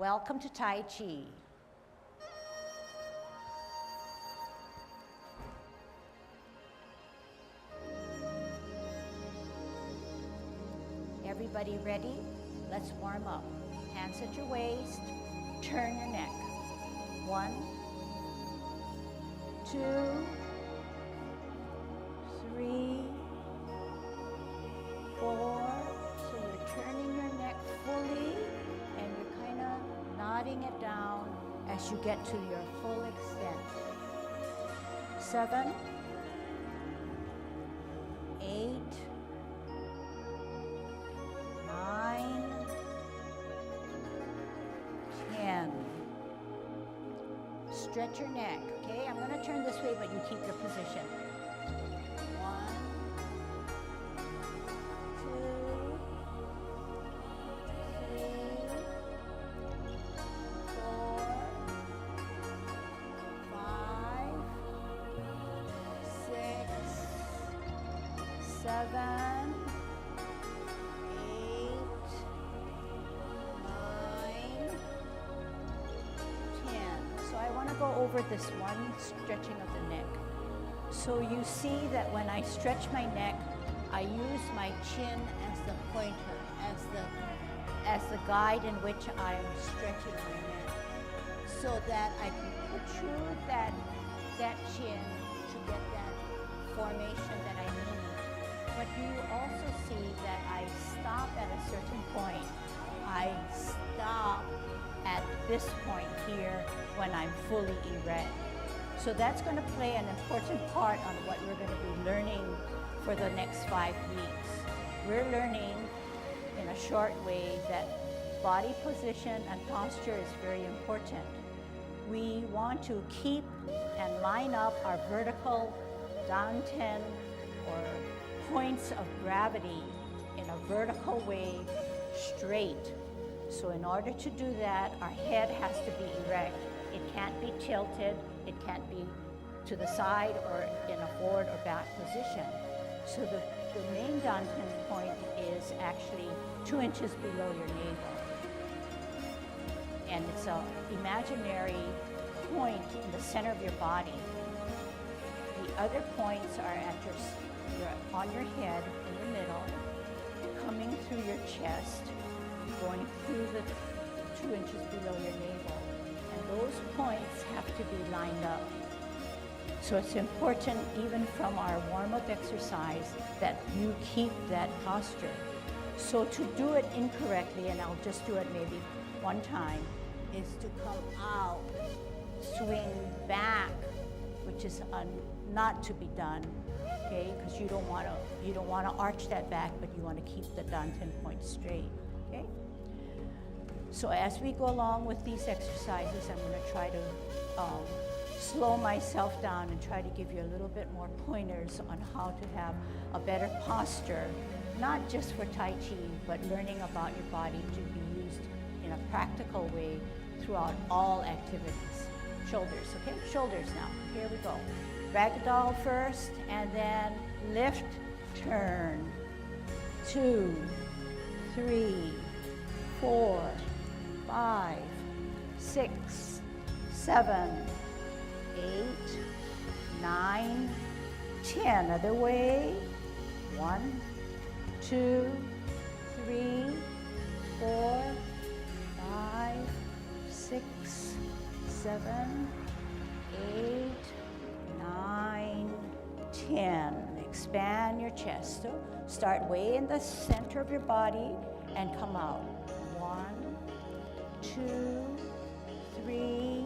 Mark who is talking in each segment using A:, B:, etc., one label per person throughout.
A: Welcome to Tai Chi. Everybody ready? Let's warm up. Hands at your waist, turn your neck. 1, 2, 3, 4. So you're turning your neck fully and you're kind of nodding it down as you get to your full extent. 7, 8, 9, 10. Stretch your neck, okay? I'm going to turn this way, but you keep your position. 1, 2, 3, 4, 5, 6, 7, 8, 9, 10. So I want to go over this one stretching of the neck. So you see that when I stretch my neck, I use my chin as the pointer, as the guide in which I'm stretching my neck, so that I can protrude that chin to get that formation that I need. But you also see that I stop at a certain point. I stop at this point here when I'm fully erect. So that's going to play an important part on what we're going to be learning for the next 5 weeks. We're learning in a short way that body position and posture is very important. We want to keep and line up our vertical danten or points of gravity in a vertical way straight. So in order to do that, our head has to be erect. It can't be tilted. It can't be to the side or in a forward or back position. So the main danten point is actually 2 inches below your navel. And it's an imaginary point in the center of your body. The other points are at on your head in the middle, coming through your chest, going through the 2 inches below your navel. And those points have to be lined up. So it's important, even from our warm-up exercise, that you keep that posture. So to do it incorrectly, and I'll just do it maybe one time, is to come out, swing back, which is not to be done, okay? Because you don't want to arch that back, but you want to keep the danten point straight, okay? So as we go along with these exercises, I'm going to try to slow myself down and try to give you a little bit more pointers on how to have a better posture, not just for Tai Chi, but learning about your body to be used in a practical way throughout all activities. Shoulders, okay? Shoulders now. Here we go. Ragdoll first, and then lift, turn. 2, 3, 4, 5, 6, 7, 8, 9, 10. Other way. 1, 2, 3, 4, 5, 6, 7, 8, 9, 10. Expand your chest. So start way in the center of your body and come out. 1, 2, 3,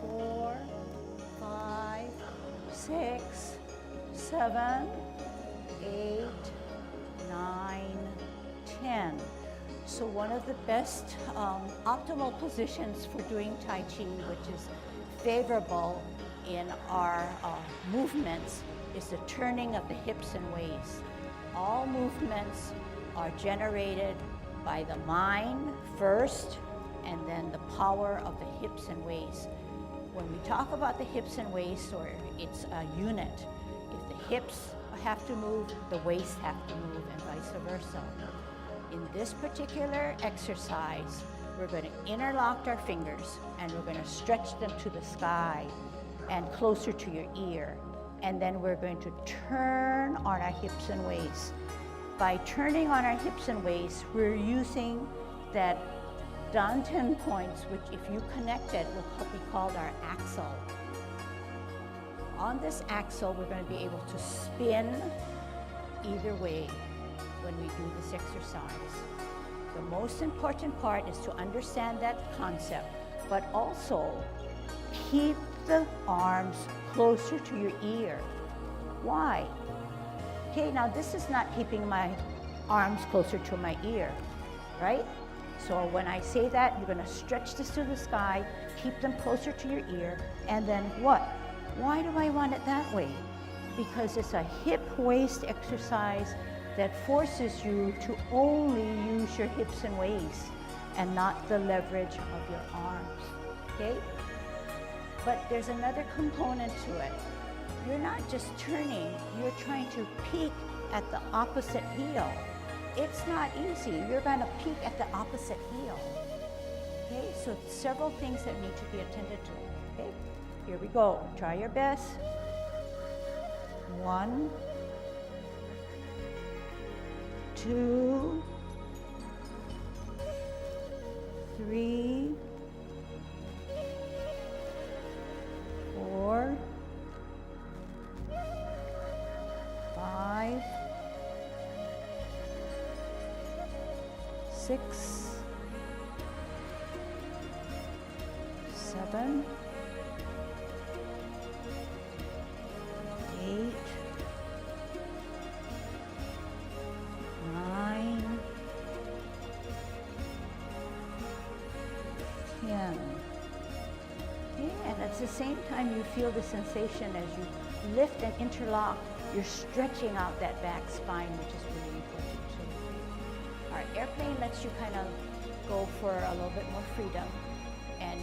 A: 4, 5, 6, 7, 8, 9, 10. So one of the best optimal positions for doing Tai Chi, which is favorable in our movements, is the turning of the hips and waist. All movements are generated by the mind first, and then the power of the hips and waist. When we talk about the hips and waist, or it's a unit, if the hips have to move, the waist have to move, and vice versa. In this particular exercise, we're going to interlock our fingers and we're going to stretch them to the sky and closer to your ear. And then we're going to turn on our hips and waist. By turning on our hips and waist, we're using that danten points, which if you connect it, will be called our axle. On this axle, we're going to be able to spin either way when we do this exercise. The most important part is to understand that concept, but also keep the arms closer to your ear. Why? Okay, now this is not keeping my arms closer to my ear, right? So when I say that, you're gonna stretch this to the sky, keep them closer to your ear, and then what? Why do I want it that way? Because it's a hip-waist exercise that forces you to only use your hips and waist and not the leverage of your arms, okay? But there's another component to it. You're not just turning, you're trying to peek at the opposite heel. It's not easy. You're gonna peek at the opposite heel. Okay, so several things that need to be attended to. Okay, here we go. Try your best. 1, 2, 3, 4, 5, 6, 7, 8, 9, 10. Okay, and at the same time you feel the sensation as you lift and interlock, you're stretching out that back spine, which is really important too. All right, airplane lets you kind of go for a little bit more freedom, and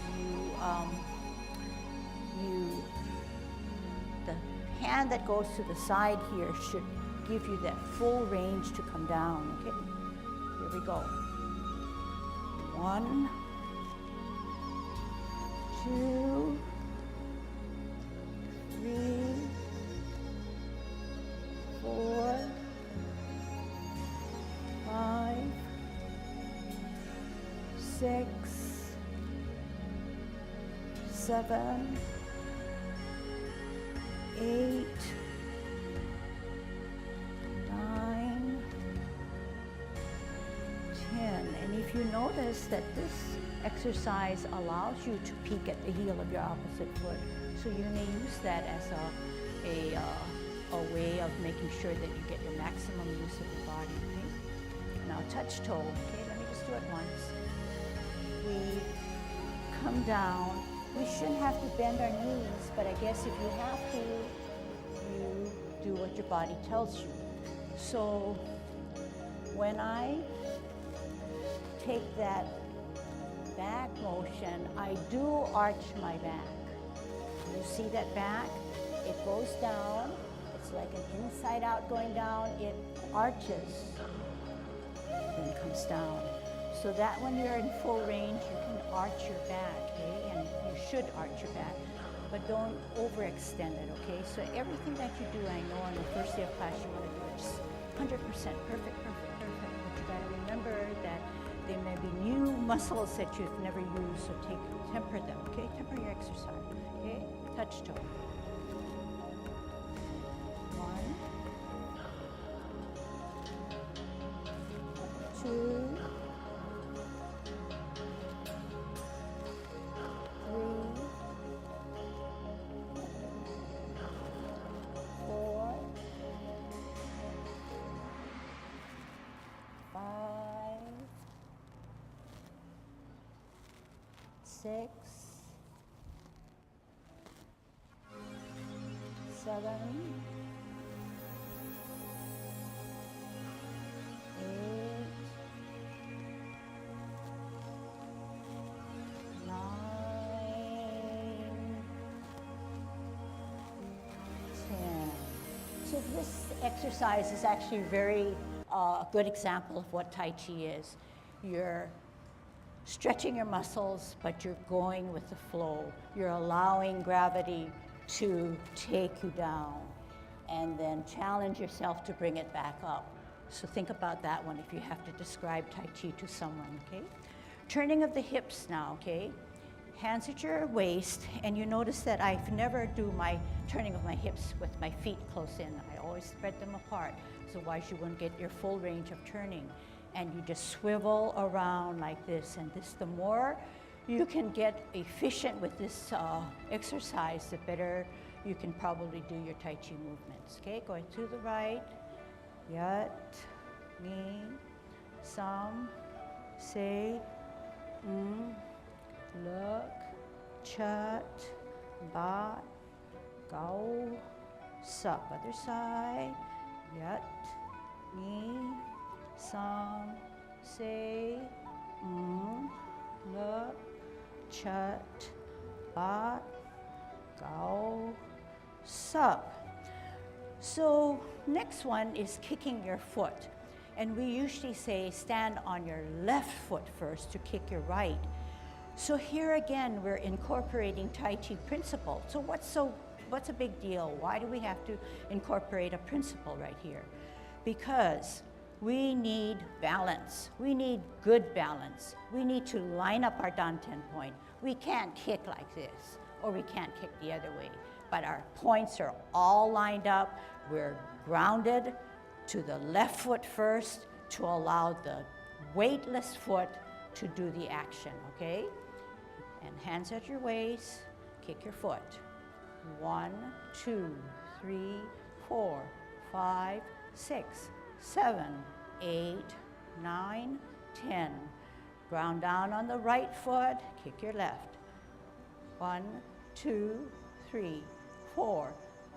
A: the hand that goes to the side here should give you that full range to come down, okay? Here we go. 1, 2, 3, 4, 5, 6, 7, 8, 9, 10. And if you notice that this exercise allows you to peek at the heel of your opposite foot, so you may use that as a way of making sure that you get the maximum use of your body. Okay? Now touch toe. Okay, let me just do it once. We come down. We shouldn't have to bend our knees, but I guess if you have to, you do what your body tells you. So when I take that back motion, I do arch my back. You see that back? It goes down. It's like an inside out going down. It arches, then comes down. So that when you're in full range, you can arch your back, okay? And you should arch your back, but don't overextend it, okay? So everything that you do, I know on the first day of class, you want to do it just 100% perfect. But you gotta remember that there may be new muscles that you've never used, so temper them, okay? Temper your exercise, okay? Touch toe. 1, 2, 3, 4, 5, 6, 7, 8, 9, 10. So this exercise is actually very good example of what Tai Chi is. You're stretching your muscles, but you're going with the flow. You're allowing gravity to take you down, and then challenge yourself to bring it back up. So think about that one if you have to describe Tai Chi to someone, okay? Turning of the hips now, okay? Hands at your waist, and you notice that I never do my turning of my hips with my feet close in. I always spread them apart, so otherwise you wouldn't get your full range of turning. And you just swivel around like this, and this, the more you can get efficient with this exercise, the better you can probably do your Tai Chi movements. Okay, going to the right, yat, ni, sam, se, look, chat, bat, gao, sup. Other side, yat, ni, sam, se, look, chat, bat, gao, sup. So next one is kicking your foot. And we usually say stand on your left foot first to kick your right. So here again, we're incorporating Tai Chi principle. So what's a big deal? Why do we have to incorporate a principle right here? Because we need balance. We need good balance. We need to line up our danten point. We can't kick like this, or we can't kick the other way. But our points are all lined up. We're grounded to the left foot first to allow the weightless foot to do the action, okay? And hands at your waist, kick your foot. 1, 2, 3, 4, 5, 6, 7, 8, 9, 10. Ground down on the right foot, kick your left. 1, 2, 3, 4,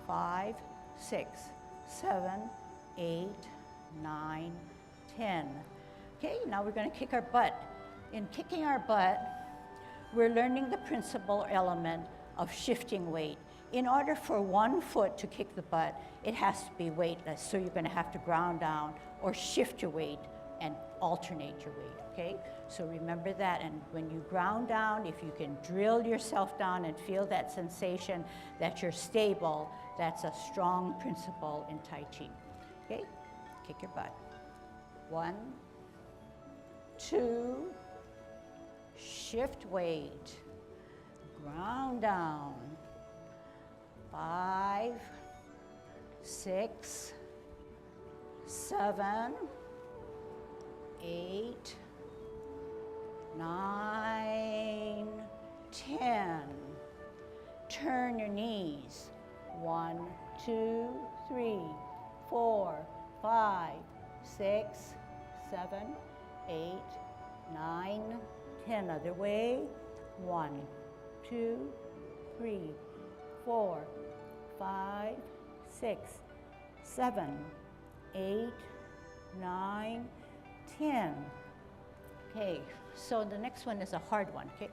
A: 5, 6, 7, 8, 9, 10. Okay, now we're going to kick our butt. In kicking our butt, we're learning the principal element of shifting weight. In order for one foot to kick the butt, it has to be weightless. So you're going to have to ground down or shift your weight and alternate your weight, okay? So remember that, and when you ground down, if you can drill yourself down and feel that sensation that you're stable, that's a strong principle in Tai Chi, okay? Kick your butt. 1, 2, shift weight, ground down. 5, 6, 7, 8, 9, 10. Turn your knees. 1, 2, 3, 4, 5, 6, 7, 8, 9, 10. Other way. 1, 2, 3, 4, 5, 6, 7, 8, 9, 10. Okay, so the next one is a hard one, okay?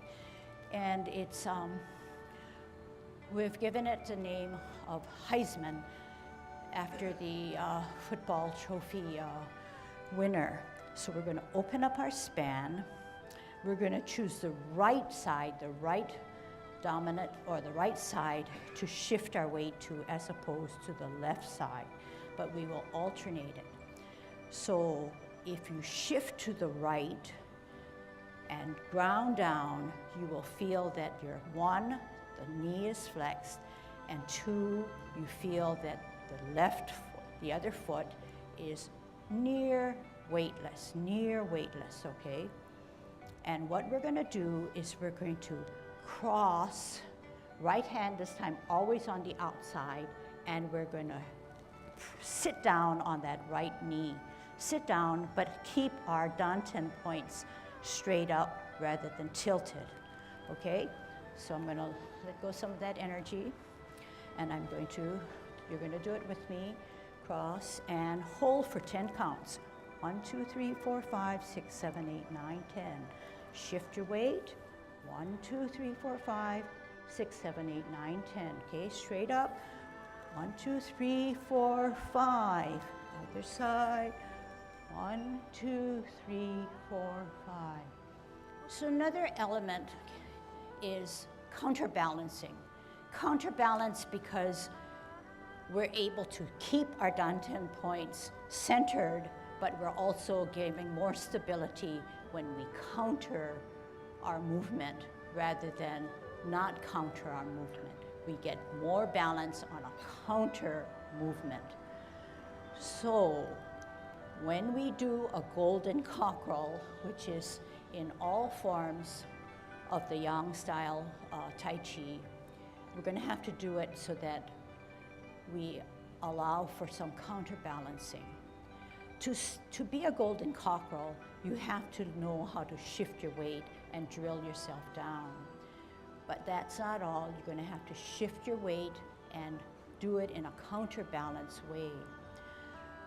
A: And it's, we've given it the name of Heisman after the football trophy winner. So we're gonna open up our span. We're gonna choose the right side, the right dominant or the right side to shift our weight to as opposed to the left side, but we will alternate it. So if you shift to the right and ground down, you will feel that your 1, the knee is flexed, and 2, you feel that the left foot, the other foot is near weightless, okay? And what we're gonna do is we're going to cross, right hand this time always on the outside, and we're gonna sit down on that right knee. Sit down, but keep our danten points straight up rather than tilted, okay? So I'm gonna let go some of that energy, and you're gonna do it with me. Cross and hold for 10 counts. 1, 2, 3, 4, 5, 6, 7, 8, 9, 10. Shift your weight. 1, 2, 3, 4, 5, 6, 7, 8, 9, 10. Okay, straight up. 1, 2, 3, 4, 5. Other side. 1, 2, 3, 4, 5. So another element is counterbalancing. Counterbalance because we're able to keep our dantian points centered, but we're also giving more stability when we counter our movement rather than not counter our movement. We get more balance on a counter movement. So when we do a golden cockerel, which is in all forms of the Yang style Tai Chi, we're going to have to do it so that we allow for some counterbalancing. To be a golden cockerel, you have to know how to shift your weight and drill yourself down. But that's not all. You're going to have to shift your weight and do it in a counterbalance way.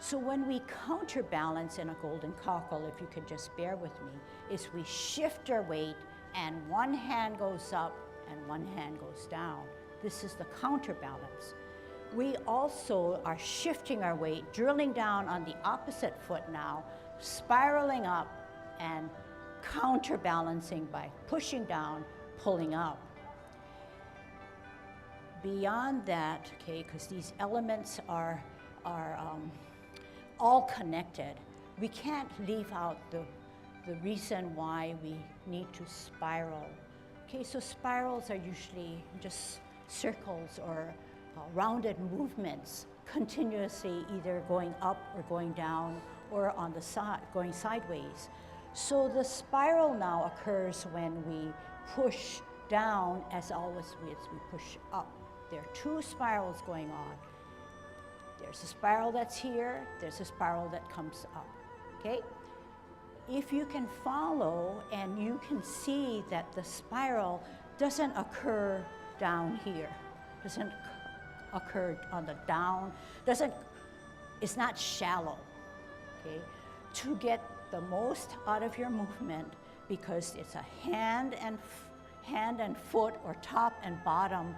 A: So when we counterbalance in a golden cockerel, if you could just bear with me, is we shift our weight and one hand goes up and one hand goes down. This is the counterbalance. We also are shifting our weight, drilling down on the opposite foot now, spiraling up and counterbalancing by pushing down, pulling up. Beyond that, okay, because these elements are all connected, we can't leave out the reason why we need to spiral. Okay, so spirals are usually just circles or rounded movements, continuously either going up or going down or on the side, going sideways. So the spiral now occurs when we push down as always as we push up. There are two spirals going on. There's a spiral that's here, there's a spiral that comes up, okay? If you can follow and you can see that the spiral doesn't occur down here, doesn't occur on the down, it's not shallow, okay? To get the most out of your movement, because it's a hand and foot or top and bottom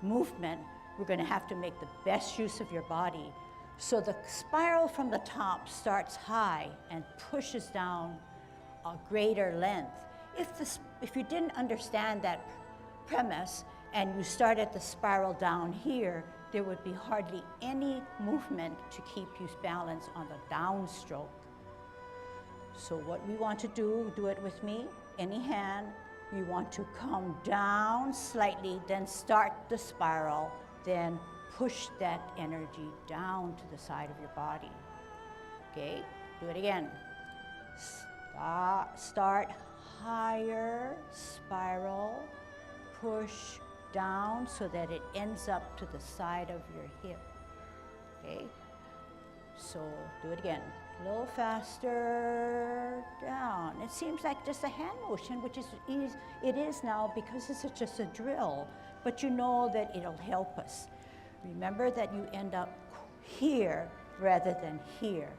A: movement, we're going to have to make the best use of your body. So the spiral from the top starts high and pushes down a greater length. If you didn't understand that premise and you started the spiral down here, there would be hardly any movement to keep you balanced on the downstroke. So what we want to do it with me, any hand, you want to come down slightly, then start the spiral, then push that energy down to the side of your body. Okay, do it again. Start higher, spiral, push down so that it ends up to the side of your hip. Okay, so do it again. A little faster, down. It seems like just a hand motion, which is easy. It is now because it's just a drill, but you know that it'll help us. Remember that you end up here rather than here,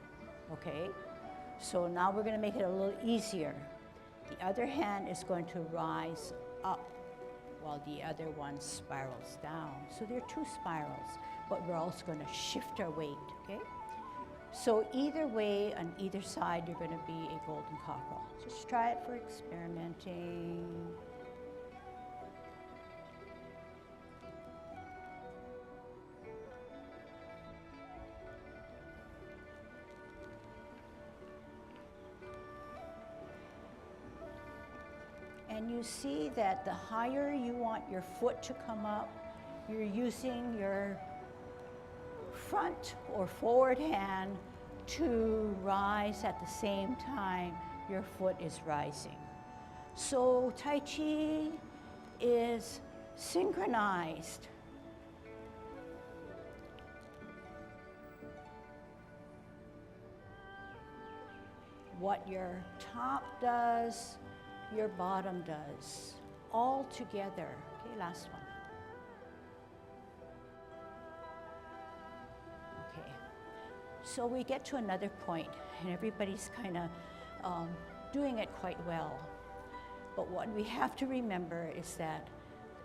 A: okay? So now we're gonna make it a little easier. The other hand is going to rise up while the other one spirals down. So there are two spirals, but we're also gonna shift our weight, okay? So either way, on either side, you're going to be a golden cockerel. Just try it for experimenting. And you see that the higher you want your foot to come up, you're using your front or forward hand to rise at the same time your foot is rising. So Tai Chi is synchronized. What your top does, your bottom does, all together. Okay, last one. So we get to another point, and everybody's kind of doing it quite well. But what we have to remember is that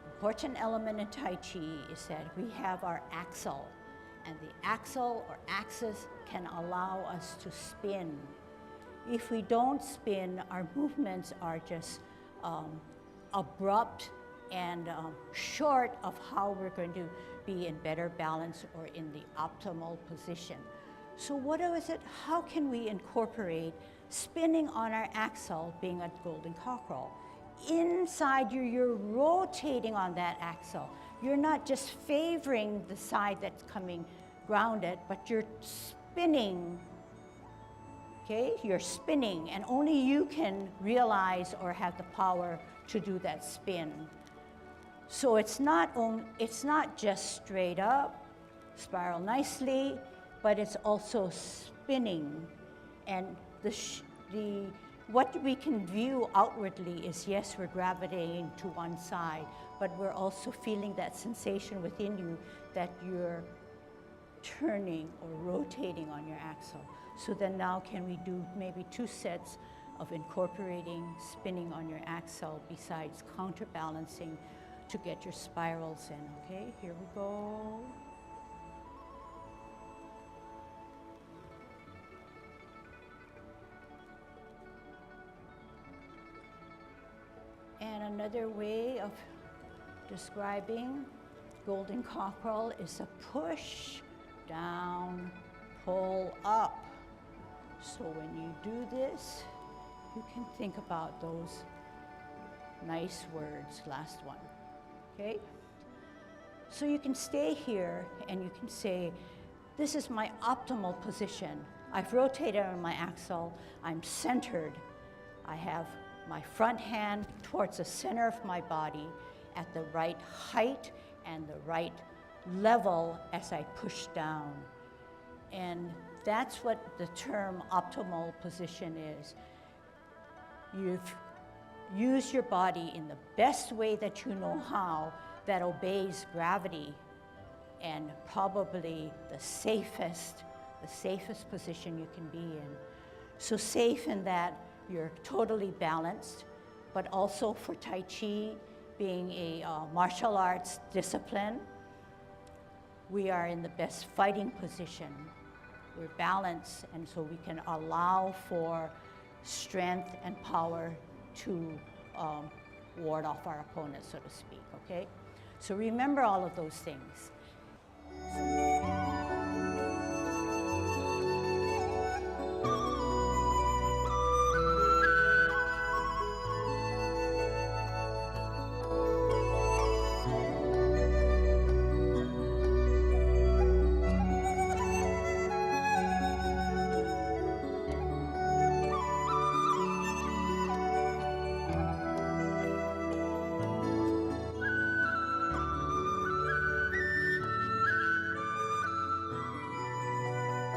A: the important element in Tai Chi is that we have our axle, and the axle or axis can allow us to spin If we don't spin, our movements are just abrupt and short of how we're going to be in better balance or in the optimal position. So what is it? How can we incorporate spinning on our axle, being a golden cockerel? Inside you, you're rotating on that axle. You're not just favoring the side that's coming grounded, but you're spinning. Okay, you're spinning, and only you can realize or have the power to do that spin. So it's not just straight up, spiral nicely, but it's also spinning. And what we can view outwardly is, yes, we're gravitating to one side, but we're also feeling that sensation within you that you're turning or rotating on your axle. So then now can we do maybe 2 sets of incorporating spinning on your axle besides counterbalancing to get your spirals in, okay? Here we go. And another way of describing golden cockerel is a push, down, pull up. So when you do this, you can think about those nice words, last one, okay? So you can stay here and you can say, this is my optimal position. I've rotated on my axle, I'm centered. I have my front hand towards the center of my body at the right height and the right level as I push down. And that's what the term optimal position is. You've used your body in the best way that you know how, that obeys gravity, and probably the safest position you can be in. So safe in that you're totally balanced, but also for Tai Chi, being a martial arts discipline, we are in the best fighting position. We're balanced, and so we can allow for strength and power to ward off our opponent, so to speak, okay? So remember all of those things.